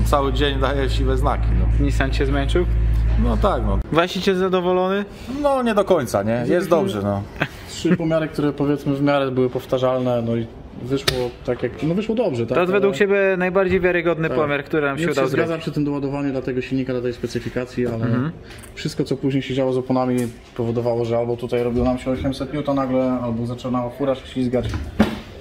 cały dzień daje siwe znaki. No. Nissan cię zmęczył? No tak, no. Właściciel zadowolony? No nie do końca, nie? Jest dobrze, no. 3 pomiary, które powiedzmy w miarę były powtarzalne, no i wyszło tak jak, no wyszło dobrze, tak? To jest według Ciebie najbardziej wiarygodny pomiar, który nam się udał zgadzam zrobić. przy tym doładowaniu dla tego silnika, dla tej specyfikacji, ale wszystko co później się działo z oponami powodowało, że albo tutaj robiło nam się 800 N nagle, albo zaczynała fura się ślizgać.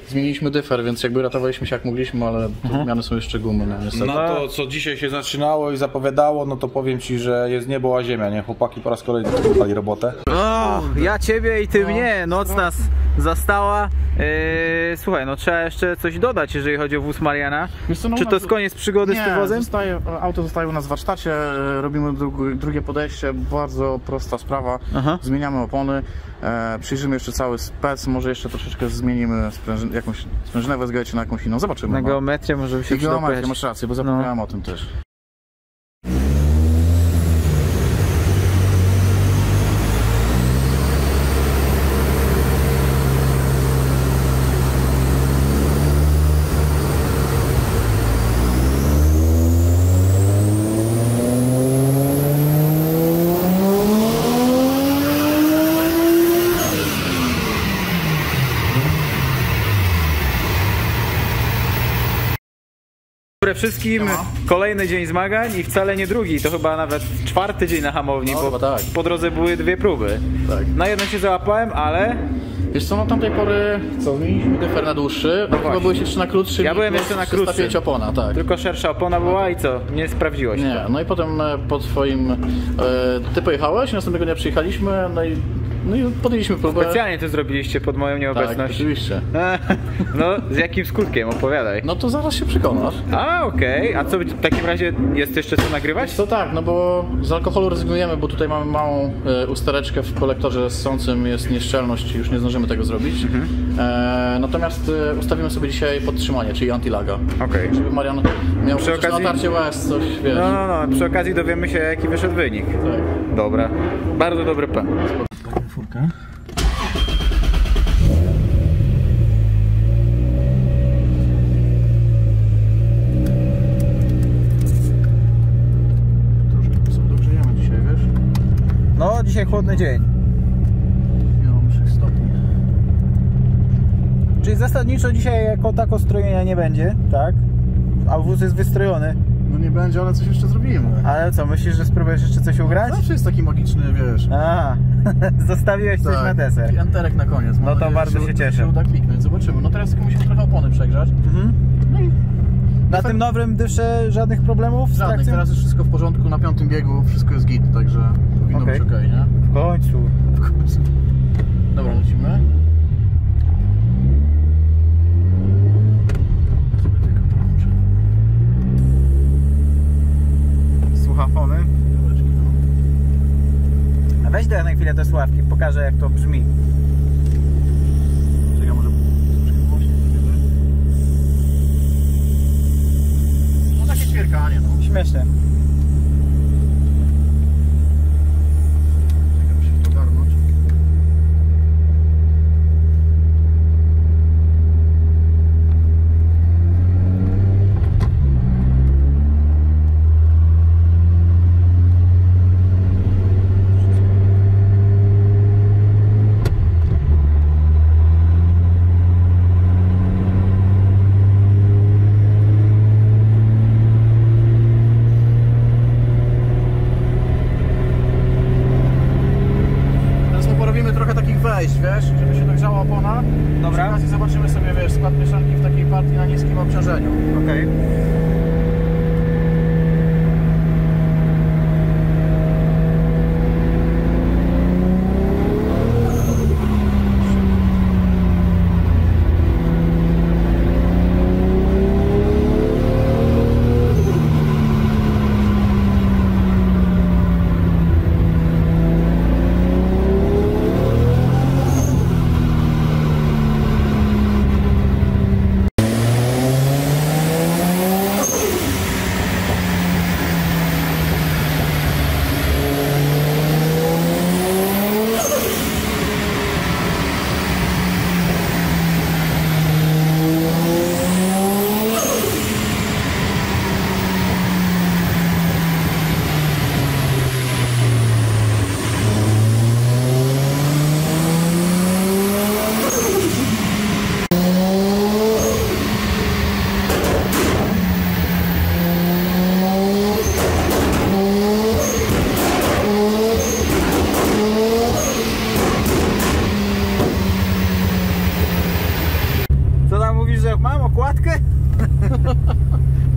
Zmieniliśmy dyfer, więc jakby ratowaliśmy się jak mogliśmy, ale zmiany są jeszcze gumy, no, niestety. Na to, co dzisiaj się zaczynało i zapowiadało, no to powiem Ci, że jest niebo a ziemia, nie? Chłopaki po raz kolejny wykonali robotę. O, ja Ciebie i Ty mnie, noc nas zastała. Słuchaj, no trzeba jeszcze coś dodać, jeżeli chodzi o wóz Mariana. Czy to jest koniec przygody z tym wozem? Auto zostaje u nas w warsztacie, robimy drugie podejście, bardzo prosta sprawa. Zmieniamy opony, przyjrzymy jeszcze cały spec, może jeszcze troszeczkę zmienimy jakąś sprężynę wezgę czy na jakąś inną, zobaczymy. Na geometrię może by się przydało pojechać. Masz rację, bo zapomniałem o tym też. Przede wszystkim kolejny dzień zmagań i wcale nie drugi, to chyba nawet 4. dzień na hamowni, bo tak. po drodze były 2 próby. Tak. Na jedno się załapałem, ale... Wiesz co, no tamtej pory, zmieniliśmy dyfer na dłuższy, no chyba byłeś jeszcze na krótszy. Ja byłem jeszcze na krótszym. 305 opona, tak. Tylko szersza opona była i co? Nie sprawdziło się. Nie, no i potem po twoim... ty pojechałeś, następnego dnia przyjechaliśmy, no i podjęliśmy próbę. Specjalnie to zrobiliście pod moją nieobecność. Tak, oczywiście. No, z jakim skutkiem? Opowiadaj. No to zaraz się przekonasz. A, okej. A co, w takim razie jest jeszcze co nagrywać? To tak, no bo z alkoholu rezygnujemy, bo tutaj mamy małą ustereczkę w kolektorze ssącym, jest nieszczelność, już nie zdążymy tego zrobić. Natomiast ustawimy sobie dzisiaj podtrzymanie, czyli antilaga. Okej. Żeby Marian miał przy okazji natarcie łez, coś, wiesz. No, przy okazji dowiemy się, jaki wyszedł wynik. Tak. Dobra. Bardzo dobry plan. Furkę. Troszkę sobie dogrzejemy dzisiaj, wiesz? No, dzisiaj chłodny dzień. Ja mam 6 stopni. Czyli zasadniczo dzisiaj jako tako strojenia nie będzie, tak? A wóz jest wystrojony. No nie będzie, ale coś jeszcze zrobimy. Ale co, myślisz, że spróbujesz jeszcze coś ugrać? Zawsze jest taki magiczny, wiesz. A, zostawiłeś coś na deser. Enterek na koniec. No to bardzo się cieszę. Się uda kliknąć, zobaczymy. No teraz tylko musimy trochę opony przegrzać. No i na tym nowym dysze żadnych problemów z żadnych, trakcją? teraz jest wszystko w porządku, na 5. biegu wszystko jest git, także powinno być okej, nie? W końcu. Dobra, lecimy. Słuchafony. A weź daj na chwilę te słuchawki, pokażę jak to brzmi. Czekaj, może troszkę głośniej zrobimy. No takie ćwierkanie, no. Śmieszne. Czekaj, muszę to ogarnąć. Wiesz, żeby się dogrzała opona. Dobra. Przy okazji zobaczymy sobie, wiesz, skład mieszanki w takiej partii na niskim obciążeniu. Okej.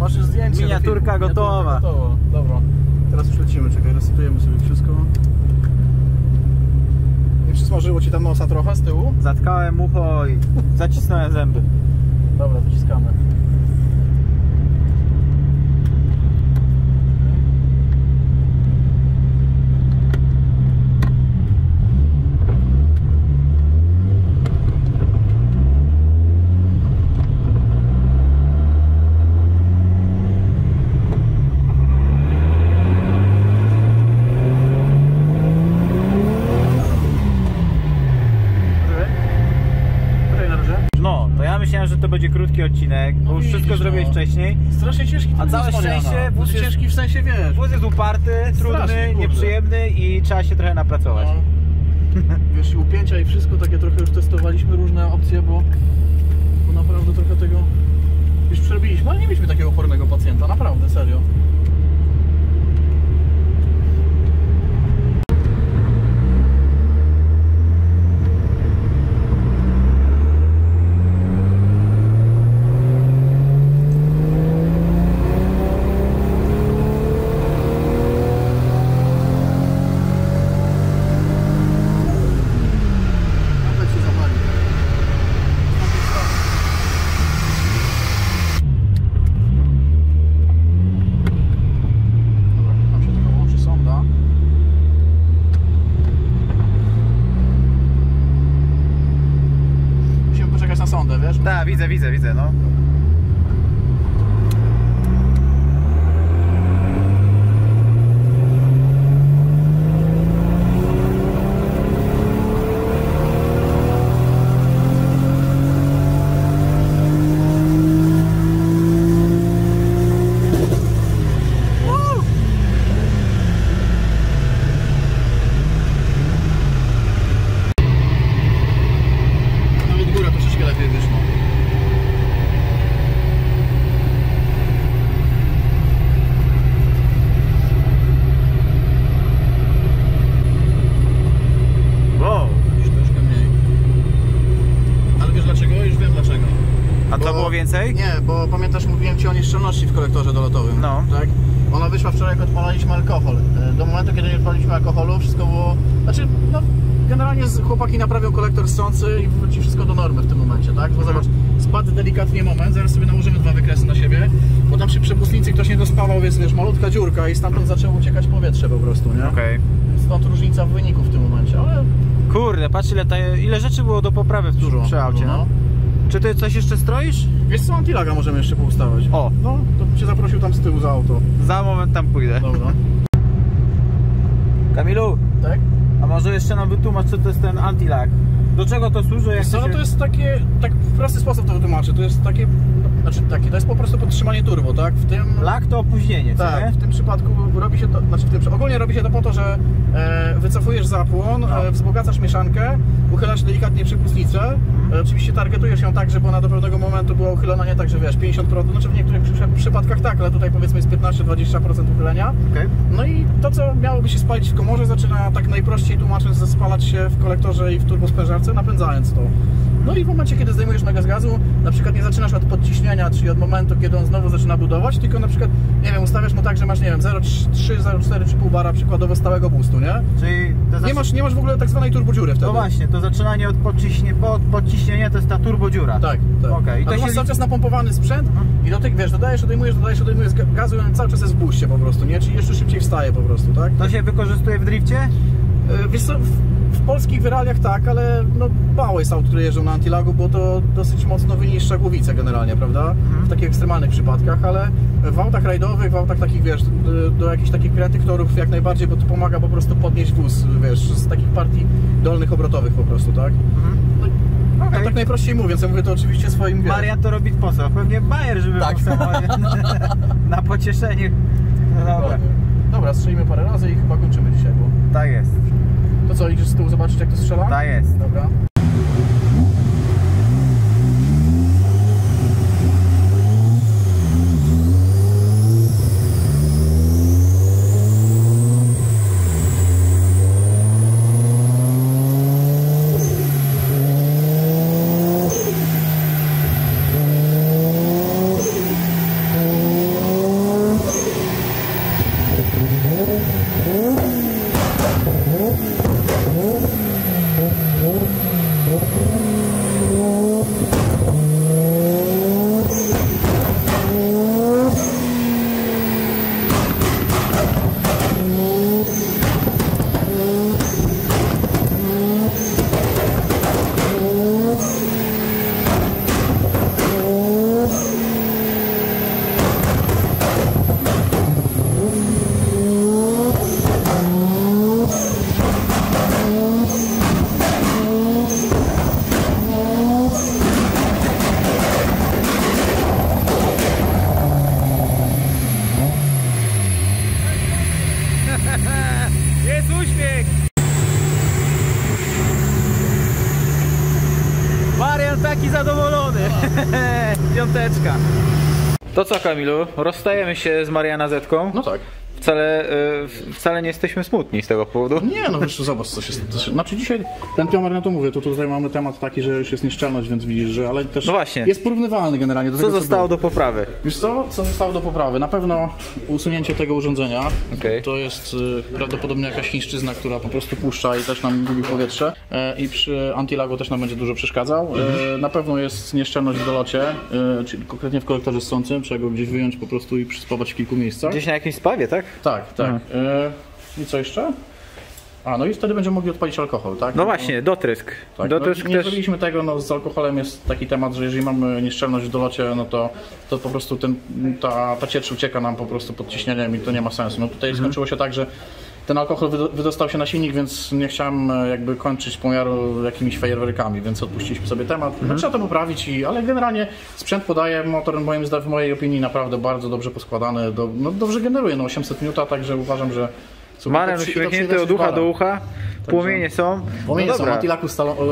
masz już zdjęcie. Miniaturka gotowa. Dobra. Teraz już lecimy, czekaj, resetujemy sobie wszystko. Nie przysmażyło ci tam nosa trochę z tyłu? Zatkałem ucho i zacisnąłem zęby. Dobra, dociskamy. No, to ja myślałem, że to będzie krótki odcinek, bo już wszystko zrobiłeś wcześniej. Strasznie ciężki. A całe szczęście wóz jest, ciężki w sensie, wiesz. wóz jest uparty, trudny, Strasznie, kurde. nieprzyjemny i trzeba się trochę napracować. No. Wiesz, i upięcia i wszystko, takie trochę już testowaliśmy różne opcje, bo naprawdę trochę tego już przerobiliśmy, ale nie mieliśmy takiego opornego pacjenta, naprawdę, serio. Wiesz? Tak, widzę, no. Nawet góra troszeczkę lepiej wyszła. Wow. Już troszkę mniej. Ale wiesz dlaczego? Już wiem dlaczego. A to było więcej? Nie, bo pamiętasz, mówiłem ci o nieszczelności w kolektorze dolotowym. No. Tak? Ona wyszła wczoraj, jak odpalaliśmy alkohol. Do momentu, kiedy nie odpaliliśmy alkoholu, wszystko było... Znaczy, no, generalnie chłopaki naprawią kolektor ssący i wróci wszystko do normy w tym momencie, tak? Bo zobacz, spadł delikatnie moment, zaraz sobie nałożymy 2 wykresy na siebie, bo tam przy przepustnicy ktoś nie dospawał, jest, wiesz, malutka dziurka i stamtąd zaczęło uciekać powietrze po prostu, nie? Okej. Stąd różnica w wyniku w tym momencie, ale Kurde, patrz ile rzeczy było do poprawy dużo. przy aucie, dużo, no. Czy ty coś jeszcze stroisz? Wiesz co, antilaga możemy jeszcze poustawiać. O. No, to bym cię zaprosił tam z tyłu za auto. Za moment tam pójdę. Dobra. Kamilu, Tak? a może jeszcze nam wytłumacz, co to jest ten anti-lag? Do czego to służy? Jak Co, no się... to jest takie, tak w prosty sposób to wytłumaczę, to jest takie, to jest po prostu podtrzymanie turbo, tak? W tym... Lag to opóźnienie, co Tak, nie? w tym przypadku robi się to, ogólnie robi się to po to, że wycofujesz zapłon, wzbogacasz mieszankę, uchylasz delikatnie przypustnicę, oczywiście targetujesz ją tak, żeby ona do pewnego momentu była uchylona, nie tak, że wiesz, 50%, znaczy w niektórych przypadkach tak, ale tutaj powiedzmy jest 15-20% uchylenia. Okay. No i to, co miałoby się spalić w komorze, zaczyna tak najprościej tłumacząc spalać się w kolektorze i w turbosprężarce, napędzając to. No i w momencie, kiedy zdejmujesz nogę z gazu, na przykład nie zaczynasz od podciśnienia, czyli od momentu, kiedy on znowu zaczyna budować, tylko na przykład, nie wiem, ustawiasz mu tak, że masz, nie wiem, 0,3, 0,4,5 bara przykładowo stałego boostu, nie? Czyli to Nie masz w ogóle tak zwanej turbodziury wtedy. No właśnie, to zaczynanie od podciśnienia to jest ta turbodziura. Tak, tak. Okay. I to masz cały czas napompowany sprzęt i do tych, wiesz, dodajesz, odejmujesz gazu i on cały czas jest w booście po prostu, nie? Czyli jeszcze szybciej wstaje po prostu, tak? To się wykorzystuje w drifcie? Wiesz co, w polskich realiach tak, ale no mało jest aut, które jeżdżą na antilagu, bo to dosyć mocno wyniszcza głowicę generalnie, prawda? W takich ekstremalnych przypadkach, ale w autach rajdowych, w autach takich, wiesz, do jakichś takich krętych torów jak najbardziej, bo to pomaga po prostu podnieść wóz, wiesz, z takich partii dolnych obrotowych po prostu, tak? No, Okay. tak najprościej mówiąc, ja mówię to oczywiście swoim, wiesz. Marian to robi po co? Pewnie bajer, żeby Tak. na pocieszenie. No dobra. Dobra, strzelimy parę razy i chyba kończymy dzisiaj, bo... Tak jest. To co, idziesz z tyłu zobaczyć, jak to strzela? Tak jest. Dobra. Elegancka. To co, Kamilu? Rozstajemy się z Mariana Zetką. No tak. Wcale nie jesteśmy smutni z tego powodu. Nie, no wiesz, zobacz co się... Znaczy dzisiaj, ten Piomar, no to mówię, to tutaj mamy temat taki, że już jest nieszczelność, więc widzisz, że ale też No właśnie. jest porównywalny generalnie do Co tego, zostało było. do poprawy? Wiesz co zostało do poprawy? Na pewno usunięcie tego urządzenia. Okej. To jest prawdopodobnie jakaś chińszczyzna, która po prostu puszcza i też nam gubi powietrze. I przy antilagu też nam będzie dużo przeszkadzał. Na pewno jest nieszczelność w dolocie, czyli konkretnie w kolektorze ssącym, trzeba go gdzieś wyjąć po prostu i przyspawać w kilku miejscach. Gdzieś na jakimś spawie, tak? Tak, tak. I co jeszcze? No i wtedy będziemy mogli odpalić alkohol, tak? No właśnie, dotrysk. Tak, Dotrysk no, nie też... zrobiliśmy tego, no z alkoholem jest taki temat, że jeżeli mamy nieszczelność w dolocie, no to po prostu ta ciecz ucieka nam po prostu pod ciśnieniem i to nie ma sensu. No tutaj skończyło się tak, że ten alkohol wydostał się na silnik, więc nie chciałem jakby kończyć pomiaru jakimiś fajerwerkami, więc odpuściliśmy sobie temat. No, trzeba to poprawić, ale generalnie sprzęt podaje, motor w mojej opinii naprawdę bardzo dobrze poskładany, dobrze generuje, 800 N, także uważam, że... Marem uśmiechnięty od ucha do ucha, płomienie są. Płomienie są, dobra. antilaku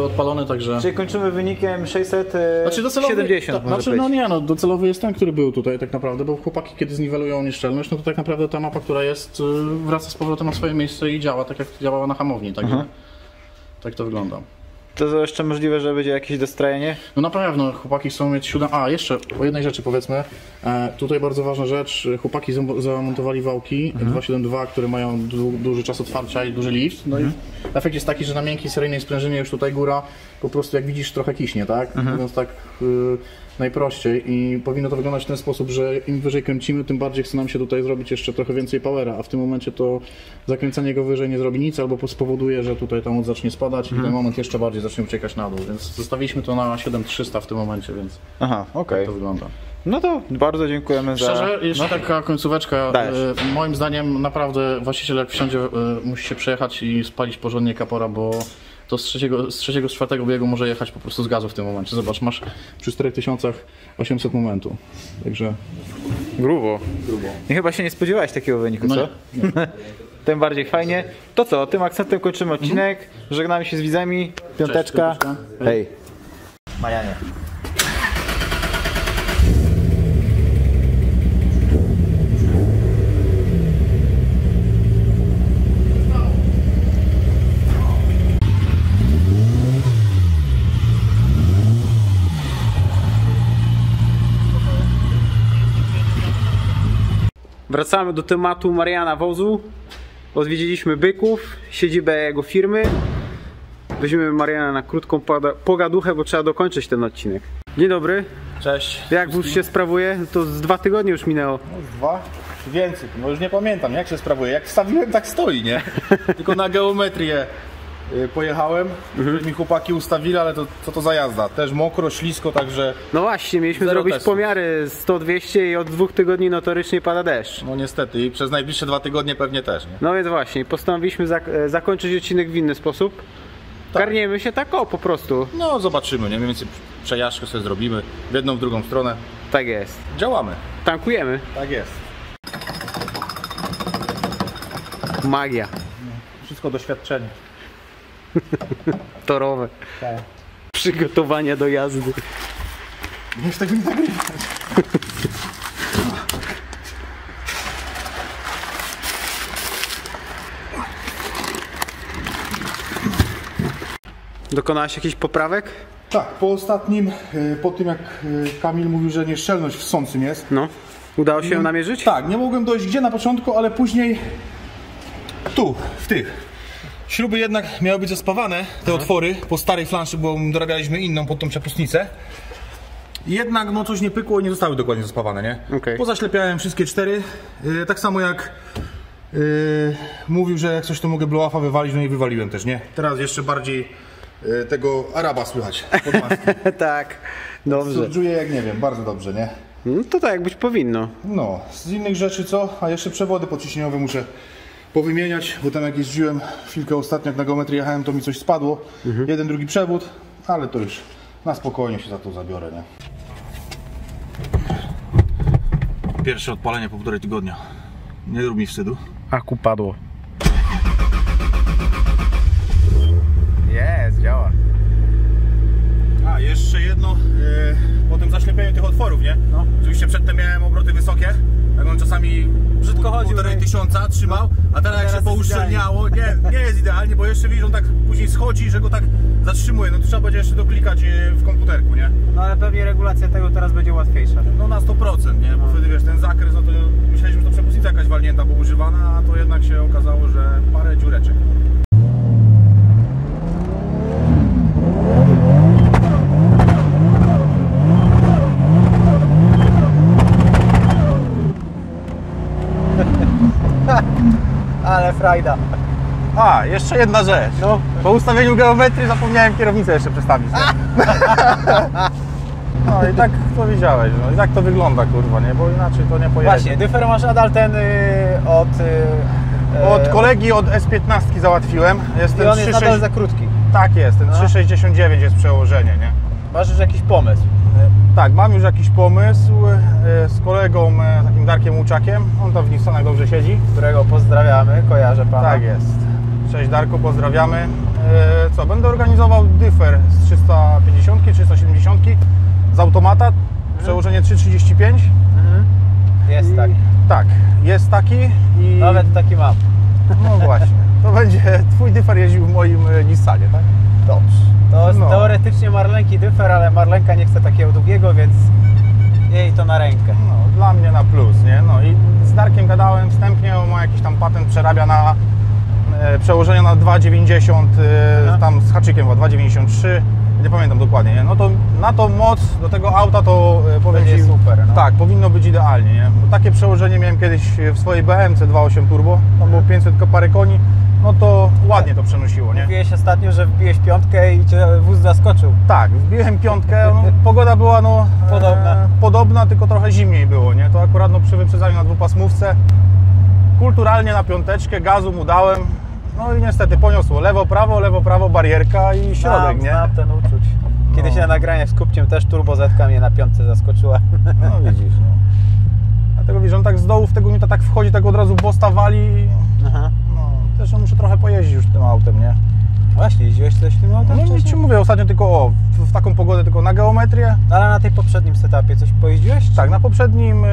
odpalony, także... Czyli kończymy wynikiem 670 może być. No nie, no docelowy jest ten, który był tutaj tak naprawdę, bo chłopaki kiedy zniwelują nieszczelność, no to tak naprawdę ta mapa, która jest, wraca z powrotem na swoje miejsce i działa tak jak działała na hamowni, także tak to wygląda. To jeszcze możliwe, że będzie jakieś dostrajenie? No na pewno, chłopaki chcą mieć 7... jeszcze o jednej rzeczy powiedzmy. Tutaj bardzo ważna rzecz, chłopaki zamontowali wałki 272, które mają duży czas otwarcia i duży lift. No i efekt jest taki, że na miękkiej seryjnej sprężynie już tutaj góra po prostu jak widzisz trochę kiśnie, tak? Mówiąc tak najprościej i powinno to wyglądać w ten sposób, że im wyżej kręcimy, tym bardziej chce nam się tutaj zrobić jeszcze trochę więcej powera, a w tym momencie to zakręcenie go wyżej nie zrobi nic albo spowoduje, że tutaj ta moc zacznie spadać i ten moment jeszcze bardziej zacznie uciekać na dół, więc zostawiliśmy to na 7300 w tym momencie, więc Aha, okej. to wygląda. No to bardzo dziękujemy za... Szczerze, jeszcze taka końcóweczka, moim zdaniem naprawdę właściciel jak wsiądzie musi się przejechać i spalić porządnie kapora, bo to z trzeciego, z czwartego biegu może jechać po prostu z gazu w tym momencie. Zobacz, masz przy 4800 momentu, także... Grubo. I chyba się nie spodziewałeś takiego wyniku, co? Nie. Tym bardziej fajnie. To co, tym akcentem kończymy odcinek. Żegnamy się z widzami. Piąteczka. Cześć, Hej. Marianie. Wracamy do tematu Mariana Wozu. Odwiedziliśmy Byków, siedzibę jego firmy. Weźmiemy Mariana na krótką pogaduchę, bo trzeba dokończyć ten odcinek. Dzień dobry. Cześć. Jak wóz się sprawuje? To z 2 tygodnie już minęło. Dwa? Więcej, no już nie pamiętam jak się sprawuje. Jak wstawiłem, tak stoi, nie? Tylko na geometrię pojechałem, mi chłopaki ustawili, ale to co to za jazda? Też mokro, ślisko, także... No właśnie, mieliśmy Zero zrobić testów. pomiary 100-200 i od 2 tygodni notorycznie pada deszcz. No niestety i przez najbliższe 2 tygodnie pewnie też, nie? No więc właśnie, postanowiliśmy zakończyć odcinek w inny sposób. Garniemy się tak po prostu. No zobaczymy, nie? Mniej więcej przejażdżkę sobie zrobimy w jedną, w drugą stronę. Tak jest. Działamy. Tankujemy. Tak jest. Magia. Wszystko doświadczenie. Torowe. Tak. Przygotowania do jazdy. Już tego nie nagrywać. Dokonałeś jakichś poprawek? Tak, po ostatnim, po tym jak Kamil mówił, że nieszczelność w ssącym jest. No. Udało się ją namierzyć? Tak, nie mogłem dojść gdzie na początku, ale później tu, w tych. Śruby jednak miały być zaspawane, te otwory, po starej flanszy, bo dorabialiśmy inną pod tą przepustnicę. Jednak no coś nie pykło i nie zostały dokładnie zaspawane, nie? Okej. Pozaślepiałem wszystkie 4, tak samo jak mówił, że jak coś to mogę blow-offa wywalić, no i wywaliłem też, nie? Teraz jeszcze bardziej tego Araba słychać pod maskiem. Tak. Dobrze. Czuję jak nie wiem, bardzo dobrze, nie? No to tak jak być powinno. No, z innych rzeczy co? A jeszcze przewody podciśnieniowe muszę powymieniać, bo tam jak jeździłem chwilkę ostatnio, jak na geometrii jechałem, to mi coś spadło. Jeden, drugi przewód, ale to już na spokojnie się za to zabiorę, nie? Pierwsze odpalenie po 1,5 tygodnia. Nie rób mi wstydu. Aku padło. Jest, działa. A, jeszcze jedno, po tym zaślepieniu tych otworów, nie? No. Oczywiście przedtem miałem obroty wysokie, jak on czasami Brzydko chodził, 1500 trzymał, a teraz jak się jest pouszczelniało, nie jest idealnie, bo jeszcze widzisz, on tak później schodzi, że go tak zatrzymuje, no to trzeba będzie jeszcze doklikać w komputerku, nie? No ale pewnie regulacja tego teraz będzie łatwiejsza. No na 100%, nie? Bo wtedy wiesz, ten zakres, no to myśleliśmy, że to przepustnica jakaś walnięta, bo używana, a to jednak się okazało, że parę dziureczek. Ale frajda. A, jeszcze jedna rzecz. No. Po ustawieniu geometrii zapomniałem kierownicę jeszcze przestawić. No i tak to widziałeś, no i tak to wygląda, kurwa, nie? Bo inaczej to nie pojedzie. Właśnie, dyfer masz nadal ten Od kolegi od S15 załatwiłem. Jest i ten on jest 3,6 nadal za krótki. Tak jest, ten 3,69 jest przełożenie, nie? Masz już jakiś pomysł? Tak, mam już jakiś pomysł z kolegą, takim Darkiem Łuczakiem. On tam w Nissanach dobrze siedzi. Którego pozdrawiamy, kojarzę pana. Tak jest. Cześć Darku, pozdrawiamy. Co, będę organizował dyfer z 350, 370 z automata, przełożenie 3,35. Jest tak. Tak, jest taki i... Nawet taki mam. No właśnie, to będzie twój dyfer jeździł w moim Nissanie, tak? Dobrze. To jest No. teoretycznie Marlenki dyfer, ale Marlenka nie chce takiego długiego, więc jej to na rękę. No, dla mnie na plus, nie? No i z Darkiem gadałem wstępnie, on ma jakiś tam patent, przerabia na przełożenia na 2,90, tam z haczykiem chyba 2,93, nie pamiętam dokładnie, nie? No to na tą moc do tego auta to powiem Będzie Ci, super, no. tak, powinno być idealnie, nie? Bo takie przełożenie miałem kiedyś w swojej BMC 2.8 Turbo, tam było 500 parę koni, no to ładnie to przenosiło, nie? Mówiłeś ostatnio, że wbiłeś piątkę i cię wóz zaskoczył. Tak, wbiłem piątkę, no, pogoda była no, podobna, tylko trochę zimniej było, nie? To akurat no, przy wyprzedzaniu na dwupasmówce, kulturalnie na piąteczkę, gazu mu dałem, no i niestety poniosło lewo, prawo, barierka i środek, nie? Znam ten uczuć. Kiedyś No. na nagraniach z Kupciem też turbozetka mnie na piątce zaskoczyła. No widzisz, no. Dlatego widzisz, on tak z dołu w tego unita tak wchodzi, tak od razu bosta wali, Aha. no też no, muszę trochę pojeździć już tym autem, nie? Właśnie, jeździłeś coś tym autem No nic wcześniej? Ci mówię, ostatnio tylko w taką pogodę tylko na geometrię. Ale na tej poprzednim setupie coś pojeździłeś? Tak, na poprzednim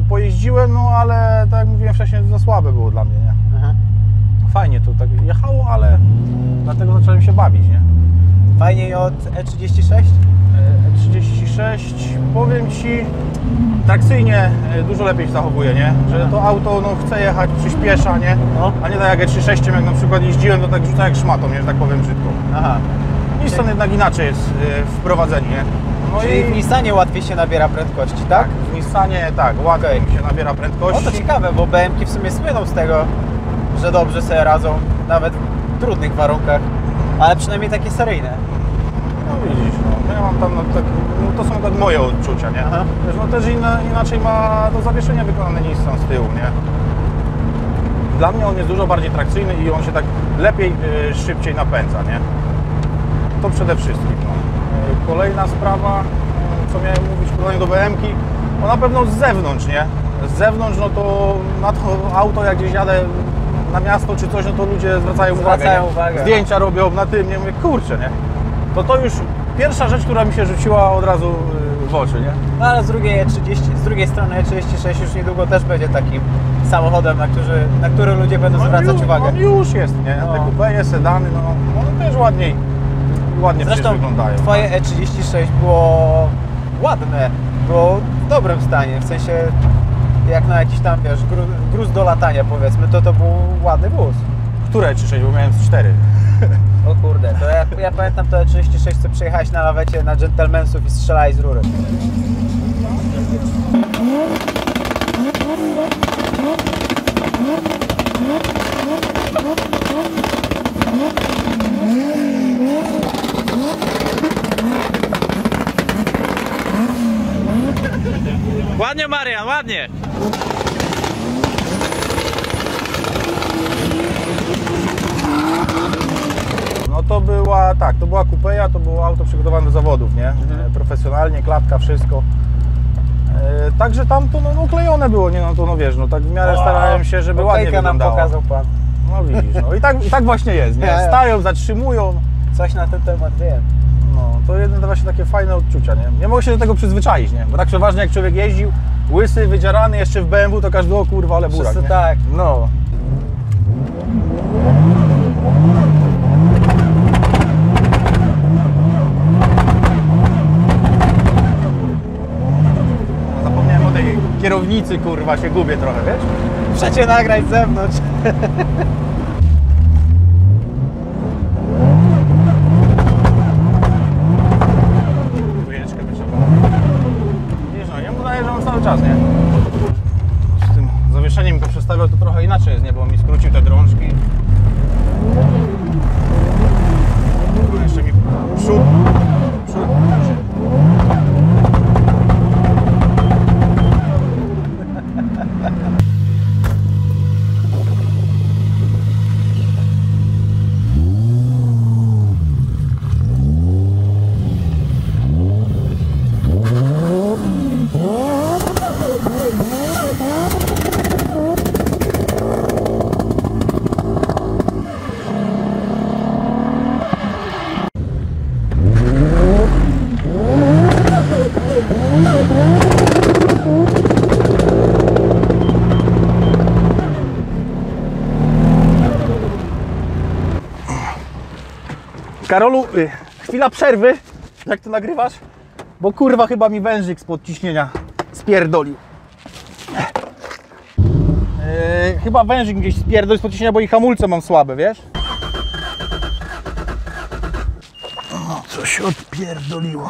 pojeździłem, no ale tak jak mówiłem wcześniej, za słabe było dla mnie, nie? Aha. Fajnie to tak jechało, ale dlatego zacząłem się bawić, nie? Fajniej od E36? E36, powiem Ci, trakcyjnie dużo lepiej się zachowuje, nie? Że to auto no, chce jechać, przyspiesza, nie? No. A nie tak jak E36, jak na przykład jeździłem, to tak rzuca jak szmatą, nie? Że tak powiem brzydko. Aha. Nissan jednak inaczej jest wprowadzenie, nie? No Czyli w Nissanie łatwiej się nabiera prędkości, tak? w Nissanie tak, łatwiej się nabiera prędkości. No to ciekawe, bo BM-ki w sumie słyną z tego, że dobrze sobie radzą, nawet w trudnych warunkach, ale przynajmniej takie seryjne. No widzisz, no, ja mam tam, no, tak, no, to są tak moje odczucia, nie? Aha. Wiesz, no też inaczej ma to zawieszenie wykonane Nissan z tyłu, nie? Dla mnie on jest dużo bardziej trakcyjny i on się tak lepiej, szybciej napędza, nie? To przede wszystkim, no. Kolejna sprawa, co miałem mówić w porównaniu do BM-ki, no na pewno z zewnątrz, nie? Z zewnątrz, no to na to auto, jak gdzieś jadę na miasto czy coś, no to ludzie zwracają Zwracają uwagę, uwagę, zdjęcia robią na tym, nie mówię, kurczę, nie? To już pierwsza rzecz, która mi się rzuciła od razu w oczy, nie? No ale z drugiej strony E36 już niedługo też będzie takim samochodem, na który ludzie będą zwracać uwagę. On już jest, nie? No. Te coupe, sedany, no one też ładnie przecież Zresztą wyglądają. twoje E36 było ładne, było w dobrym stanie, w sensie jak na jakiś tam, wiesz, gruz do latania powiedzmy, to był ładny wóz. Które 3,6, bo miałem z 4. O kurde, to ja pamiętam to E36, co przyjechałeś na lawecie na Gentlemansów i strzelałeś z rury. Ładnie, Marian, ładnie! No to była, tak, to była coupeja, to było auto przygotowane do zawodów, nie? Profesjonalnie, klatka, wszystko. Także tam to no, uklejone było, nie? No to no wiesz, no tak w miarę starałem się, żeby ładnie Okejka nam wyglądało. pokazał pan. No widzisz, no i tak właśnie jest, nie? Stają, zatrzymują. Coś na ten temat wiem. No, to jedne właśnie takie fajne odczucia, nie? Nie mogę się do tego przyzwyczaić, nie? Bo tak przeważnie jak człowiek jeździł, łysy, wydzierany, jeszcze w BMW, to każdy, o kurwa, ale burak, Wszyscy nie? tak. No. Zapomniałem o tej kierownicy, kurwa, się gubię trochę, wiesz? Przecie nagrać z zewnątrz. Dwójeczkę wyciągnę. Wiesz, no, ja mu daję, że on cały czas, nie? Z tym zawieszeniem go przestawiał, to trochę inaczej jest, nie? Bo on mi skrócił te drążki. No, jeszcze mi przód. Karolu, chwila przerwy, jak to nagrywasz, bo kurwa chyba mi wężyk spod ciśnienia spierdolił. Chyba wężyk gdzieś spierdolił spod ciśnienia, bo i hamulce mam słabe, wiesz? O, coś odpierdoliło.